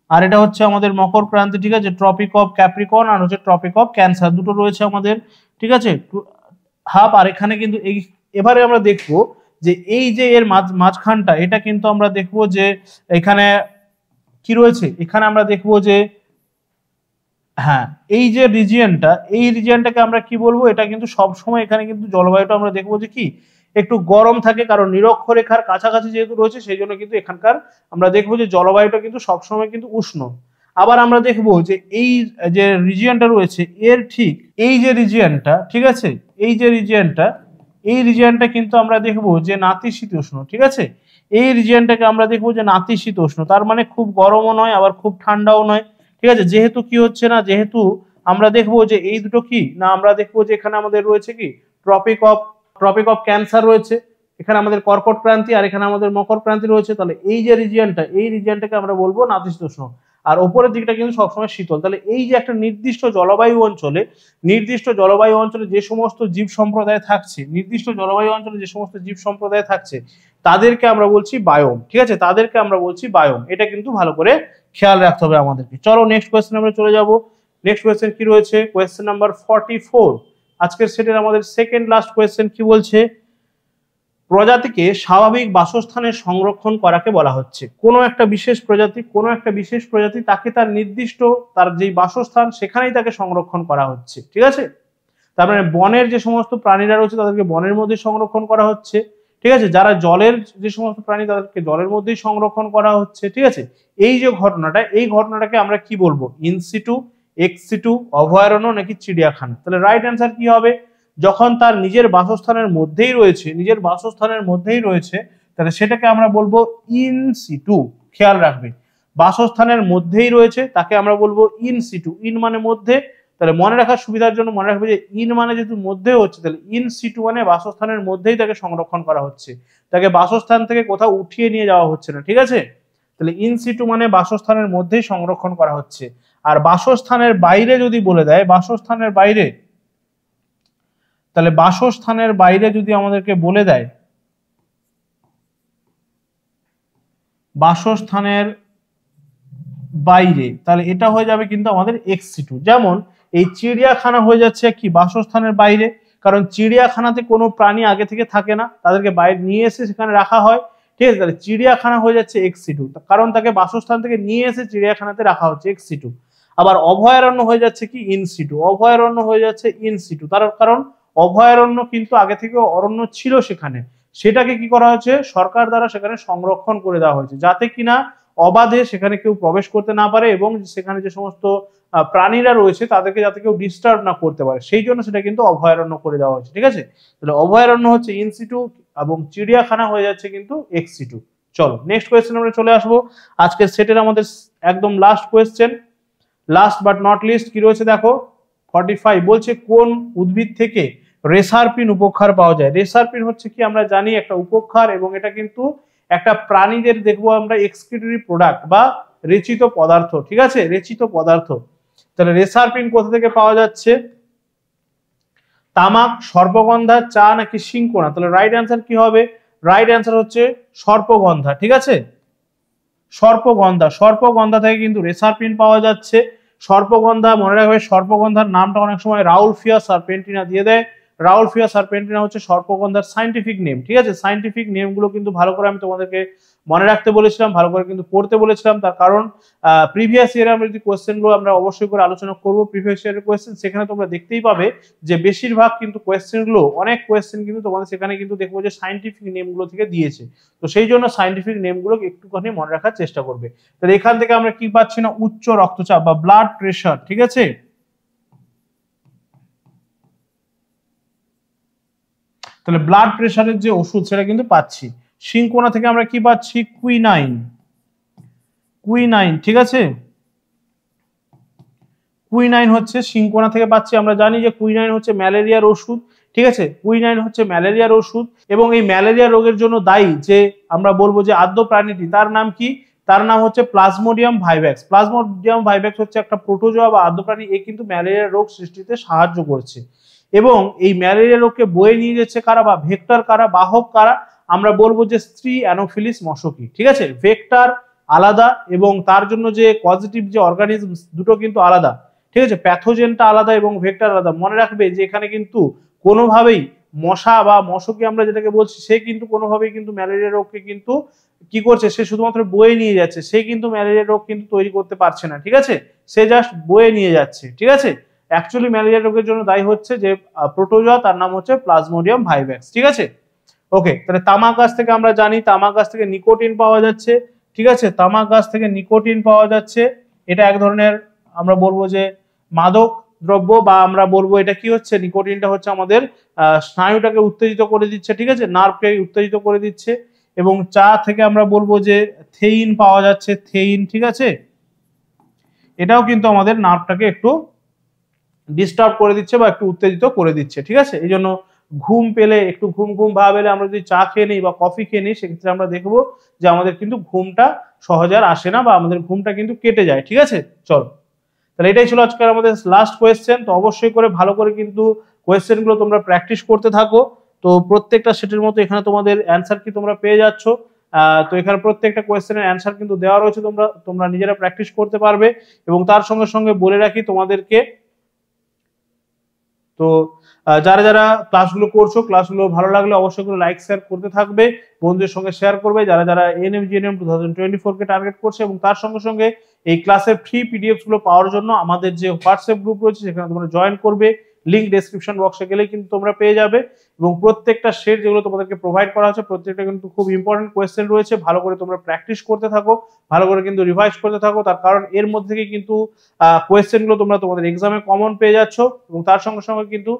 আর এটা হচ্ছে আমাদের মকর ক্রান্তি। ঠিক আছে, ট্রপিক অফ ক্যাপ্রিকর্ন আর হচ্ছে ট্রপিক অফ ক্যান্সার, দুটো রয়েছে আমাদের। ঠিক আছে, হাফ। আর এখানে কিন্তু এই, এবারে আমরা দেখবো যে এই যে এর মাঝখানটা, এটা কিন্তু আমরা দেখবো যে এখানে কি রয়েছে, এখানে আমরা দেখবো যে হ্যাঁ এই যে রিজিয়নটা, এই রিজিয়নটাকে আমরা কি বলবো, এটা কিন্তু সব সময় এখানে কিন্তু জলবায়ুটা আমরা দেখবো যে কি একটু গরম থাকে, কারণ নিরক্ষরেখার কাছাকাছি যেহেতু রয়েছে সেই জন্য কিন্তু এখানকার আমরা দেখবো যে জলবায়ুটা কিন্তু সবসময় কিন্তু উষ্ণ। আবার আমরা দেখবো যে এই যে রিজিয়নটা রয়েছে এর ঠিক এই যে রিজিয়নটা, ঠিক আছে, এই যে রিজিয়নটা, এই রিজিয়নটা কিন্তু আমরা দেখবো যে নাতিশীতোষ্ণ। ঠিক আছে, এই রিজিয়নটাকে আমরা দেখবো যে নাতিশীতোষ্ণ, তার মানে খুব গরমও নয় আবার খুব ঠান্ডাও নয়। ঠিক আছে, যেহেতু কি হচ্ছে না, যেহেতু আমরা দেখবো যে এই দুটো কি না, আমরা দেখবো যে এখানে আমাদের রয়েছে কি ট্রপিক অফ ক্যান্সার রয়েছে, এখানে আমাদের কর্কট ক্রান্তি আর এখানে আমাদের মকর ক্রান্তি রয়েছে, তাহলে এই যে রিজিয়নটা, এই রিজিয়নটাকে আমরা বলবো নাতিশীতোষ্ণ। আর উপরের দিকটা কিন্তু সবসময় শীতল। তাহলে এই যে একটা নির্দিষ্ট জলবায়ু অঞ্চলে যে সমস্ত জীব সম্প্রদায় থাকছে, নির্দিষ্ট জলবায়ু অঞ্চলে যে সমস্ত জীব সম্প্রদায় থাকছে তাদেরকে আমরা বলছি বায়োম। ঠিক আছে, তাদেরকে আমরা বলছি বায়োম। এটা কিন্তু ভালো করে খেয়াল রাখতে হবে আমাদেরকে। চলো নেক্সট কোয়েশ্চেন আমরা চলে যাব। নেক্সট কোয়েশ্চেন কি রয়েছে? Question number 44। আজকের সেটের আমাদের সেকেন্ড লাস্ট কোয়েশ্চেন কি বলছে? প্রজাতিকে স্বাভাবিক বাসস্থানে সংরক্ষণ করাকে বলা হচ্ছে। কোনো একটা বিশেষ প্রজাতি তাকে তার নির্দিষ্ট তার যেই বাসস্থান সেখানেই তাকে সংরক্ষণ করা হচ্ছে। ঠিক আছে, তার মানে বনের যে সমস্ত প্রাণীরা রয়েছে তাদেরকে বনের মধ্যে সংরক্ষণ করা হচ্ছে। ঠিক আছে, যারা জলের যে সমস্ত প্রাণী তাদেরকে জলের মধ্যেই সংরক্ষণ করা হচ্ছে। ঠিক আছে, এই যে ঘটনাটা, এই ঘটনাটাকে আমরা কি বলবো? ইনসিটু, এক্সিটু, অভয়ারণ্য নাকি চিড়িয়াখানা? তাহলে রাইট অ্যান্সার কি হবে? যখন তার নিজের বাসস্থানের মধ্যেই রয়েছে তাহলে সেটাকে আমরা বলবো ইনসিটু। খেয়াল রাখবে, বাসস্থানের মধ্যেই রয়েছে তাকে আমরা বলবো ইনসিটু। ইন মানে মধ্যে, তাহলে মনে রাখার সুবিধার জন্য মনে রাখবে যে ইন মানে যেহেতু মধ্যে হচ্ছে তাহলে ইন সিটু মানে বাসস্থানের মধ্যেই তাকে সংরক্ষণ করা হচ্ছে, তাকে বাসস্থান থেকে কোথাও উঠিয়ে নিয়ে যাওয়া হচ্ছে না। ঠিক আছে, তাহলে ইন সিটু মানে বাসস্থানের মধ্যেই সংরক্ষণ করা হচ্ছে। আর বাসস্থানের বাইরে যদি বলে দেয়, বাসস্থানের বাইরে, তাহলে বাসস্থানের বাইরে যদি আমাদেরকে বলে দেয়, বাসস্থানের বাইরে, তাহলে এটা হয়ে যাবে কিন্তু আমাদের এক্সিটু। যেমন এই চিড়িয়াখানা হয়ে যাচ্ছে কি বাসস্থানের বাইরে, কারণ চিড়িয়াখানাতে কোনো প্রাণী আগে থেকে থাকে না, তাদেরকে বাইরে নিয়ে এসে সেখানে রাখা হয়। ঠিক আছে, তাহলে চিড়িয়াখানা হয়ে যাচ্ছে এক্সিটু, কারণ তাকে বাসস্থান থেকে নিয়ে এসে চিড়িয়াখানাতে রাখা হচ্ছে, এক্সিটু। আবার অভয়ারণ্য হয়ে যাচ্ছে কি ইনসিটু, অভয়ারণ্য হয়ে যাচ্ছে ইনসিটু। তার কারণ অভয়ারণ্য কিন্তু আগে থেকে অরণ্য ছিল সেখানে, সেটাকে কি করা হয়েছে? সরকার দ্বারা সেখানে সংরক্ষণ করে দেওয়া হয়েছে, যাতে কিনা অবাধে সেখানে কেউ প্রবেশ করতে না পারে এবং সেখানে যে সমস্ত প্রাণীরা রয়েছে তাদেরকে যাতে কেউ ডিস্টার্ব না করতে পারে, সেই জন্য সেটা কিন্তু অভয়ারণ্য করে দেওয়া হয়েছে। ঠিক আছে, তাহলে অভয়ারণ্য হচ্ছে ইনসিটু এবং চিড়িয়াখানা হয়ে যাচ্ছে কিন্তু এক্সিটু। চলো নেক্সট কোয়েশ্চেন আমরা চলে আসবো। আজকের সেটের আমাদের একদম last question, last but not list কি রয়েছে দেখো। 45 বলছে কোন উদ্ভিদ থেকে রেসারপিন উপক্ষার পাওয়া যায়? রেসারপিন হচ্ছে কি আমরা জানি একটা উপক্ষার, এবং এটা কিন্তু একটা প্রাণীদের দেখবো আমরা এক্সক্রিটরি প্রোডাক্ট বা রেচিত পদার্থ। ঠিক আছে, রেচিত পদার্থ। তাহলে রেসারপিন কোথা থেকে পাওয়া যাচ্ছে? তামাক, সর্পগন্ধা, চা নাকি সিংকোনা? তাহলে রাইট অ্যান্সার কি হবে? রাইট অ্যান্সার হচ্ছে সর্পগন্ধা। ঠিক আছে, সর্পগন্ধা থেকে কিন্তু রেসারপিন পাওয়া যাচ্ছে। সর্পগন্ধা মনে রাখবে, সর্পগন্ধার নামটা অনেক সময় রাউলফিয়া সার্পেন্টিনা দিয়ে দেয়। রাউলফিয়া সার্পেন্টিনা হচ্ছে সর্পগন্ধার সাইন্টিফিক নেম। ঠিক আছে, সাইন্টিফিক নেমগুলো কিন্তু ভালো করে আমি তোমাদেরকে মনে রাখতে বলেছিলাম, ভালো করে কিন্তু পড়তে বলেছিলাম। তার কারণ প্রিভিয়াস ইয়ারে আমরা যদি কোয়েশ্চেনগুলো আমরা অবশ্যই করে আলোচনা করবো, প্রিভিয়াস ইয়ারের কোয়েশ্চেন সেখানে তোমরা দেখতেই পাবে যে বেশিরভাগ কিন্তু কোয়েশ্চেনগুলো, অনেক কোয়েশ্চেন কিন্তু তোমাদের সেখানে কিন্তু দেখবো যে সাইন্টিফিক নেমগুলো থেকে দিয়েছে। তো সেই জন্য সাইন্টিফিক নেমগুলো একটুখানি মনে রাখার চেষ্টা করবে। তাহলে এখান থেকে আমরা কি পাচ্ছি না? উচ্চ রক্তচাপ বা ব্লাড প্রেশার। ঠিক আছে, তাহলে ব্লাড প্রেশারের যে ওষুধ সেটা কিন্তু পাচ্ছি। সিংকোনা থেকে আমরা কি পাচ্ছি? কুইনাইন। ঠিক আছে, কুইনাইন হচ্ছে সিংকোনা থেকে পাচ্ছি। আমরা জানি যে কুইনাইন হচ্ছে ম্যালেরিয়ার ওষুধ। ঠিক আছে, কুইনাইন হচ্ছে ম্যালেরিয়ার ওষুধ, এবং এই ম্যালেরিয়া রোগের জন্য দায়ী যে আমরা বলবো যে আদ্য প্রাণীটি, তার নাম কি? তার নাম হচ্ছে প্লাজমোডিয়াম ভাইভ্যাক্স। প্লাজমোডিয়াম ভাইভ্যাক্স হচ্ছে একটা প্রোটোজোয়া বা আদ্য প্রাণী, এ কিন্তু ম্যালেরিয়া রোগ সৃষ্টিতে সাহায্য করছে। এবং এই ম্যালেরিয়া রোগকে বয়ে নিয়ে যাচ্ছে কারা বা ভেক্টর কারা, বাহক কারা? আমরা বলবো যে স্ত্রী অ্যানোফিলিস মশকি। ঠিক আছে, ভেক্টর আলাদা এবং তার জন্য যে পজিটিভ যে অর্গানিজম দুটো কিন্তু আলাদা। ঠিক আছে, প্যাথোজেনটা আলাদা এবং ভেক্টর আলাদা। মনে রাখবে যে এখানে কিন্তু কোনোভাবেই মশা বা মশকি আমরা যেটাকে বলছি, সে কিন্তু কোনোভাবেই কিন্তু ম্যালেরিয়া রোগকে কিন্তু কি করছে? সে শুধুমাত্র বয়ে নিয়ে যাচ্ছে, সে কিন্তু ম্যালেরিয়া রোগ কিন্তু তৈরি করতে পারছে না। ঠিক আছে, সে জাস্ট বয়ে নিয়ে যাচ্ছে। ঠিক আছে, অ্যাকচুয়ালি ম্যালেরিয়া রোগের জন্য দায়ী হচ্ছে যে প্রোটোজোয়া, তার নাম হচ্ছে প্লাজমোডিয়াম ভাইভ্যাক্স। ঠিক আছে, ওকে। তাহলে তামাক গাছ থেকে আমরা জানি তামাক গাছ থেকে নিকোটিন পাওয়া যাচ্ছে। ঠিক আছে, তামাক গাছ থেকে নিকোটিন পাওয়া যাচ্ছে। এটা এক ধরনের আমরা বলবো যে মাদক দ্রব্য, বা আমরা বলবো এটা কি হচ্ছে? নিকোটিনটা হচ্ছে আমাদের স্নায়ুটাকে উত্তেজিত করে দিচ্ছে। ঠিক আছে, নার্ভকে উত্তেজিত করে দিচ্ছে। এবং চা থেকে আমরা বলবো যে থেইন পাওয়া যাচ্ছে, থেইন। ঠিক আছে, এটাও কিন্তু আমাদের নার্ভটাকে একটু ডিস্টার্ব করে দিচ্ছে বা একটু উত্তেজিত করে দিচ্ছে। ঠিক আছে, এই জন্য ঘুম পেলে, একটু ঘুম ঘুম ভাব এলে আমরা যদি চা খেয়ে নিই বা কফি খেয়ে নিই, সেক্ষেত্রে আমরা দেখবো যে আমাদের কিন্তু ঘুমটা সহজে আর আসে না বা আমাদের ঘুমটা কিন্তু কেটে যায়। ঠিক আছে, চলো তাহলে এটাই ছিল আজকের আমাদের লাস্ট কোয়েশ্চেন। তো অবশ্যই করে ভালো করে কিন্তু কোয়েশ্চেন গুলো তোমরা প্র্যাকটিস করতে থাকো। তো প্রত্যেকটা সেটের মতো এখানে তোমাদের অ্যান্সার কি তোমরা পেয়ে যাচ্ছ। তো এখানে প্রত্যেকটা কোয়েশ্চেনের অ্যান্সার কিন্তু দেওয়া রয়েছে, তোমরা তোমরা নিজেরা প্র্যাকটিস করতে পারবে। এবং তার সঙ্গে সঙ্গে বলে রাখি তোমাদেরকে, তো যারা যারা ক্লাসগুলো করছো, ক্লাসগুলো ভালো লাগলে অবশ্যই করে লাইক শেয়ার করতে থাকবে, বন্ধুদের সঙ্গে শেয়ার করবে যারা যারা এএনএম জিএনএম 2024 কে টার্গেট করছে। এবং তার সঙ্গে সঙ্গে এই ক্লাসের ফ্রি পিডিএফ গুলো পাওয়ার জন্য আমাদের যে হোয়াটসঅ্যাপ গ্রুপ রয়েছে সেখানে তোমরা জয়েন করবে, লিংক ডেসক্রিপশন বক্সে গেলেই কিন্তু তোমরা পেয়ে যাবে। এবং প্রত্যেকটা সেট যেগুলো তোমাদেরকে প্রোভাইড করা হচ্ছে প্রত্যেকটা কিন্তু খুব ইম্পর্টেন্ট কোয়েশ্চেন রয়েছে, ভালো করে তোমরা প্র্যাকটিস করতে থাকো, ভালো করে কিন্তু রিভাইজ করতে থাকো। তার কারণ এর মধ্যে থেকে কিন্তু কোয়েশ্চেন গুলো তোমরা তোমাদের এক্সামে কমন পেয়ে যাচ্ছ। এবং তার সঙ্গে সঙ্গে কিন্তু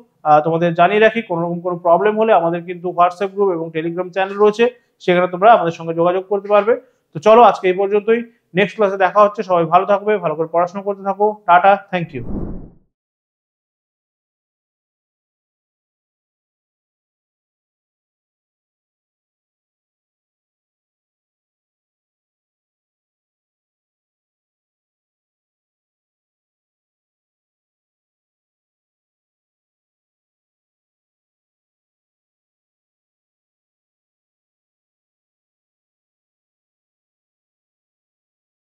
তোমাদের জানিয়ে রাখি, কোনো রকম কোনো প্রবলেম হলে আমাদের কিন্তু হোয়াটসঅ্যাপ গ্রুপ এবং টেলিগ্রাম চ্যানেল রয়েছে, সেখানে তোমরা আমাদের সঙ্গে যোগাযোগ করতে পারবে। তো চলো আজকে এই পর্যন্তই, নেক্সট ক্লাসে দেখা হচ্ছে। সবাই ভালো থাকবে, ভালো করে পড়াশোনা করতে থাকো। Tata, thank you.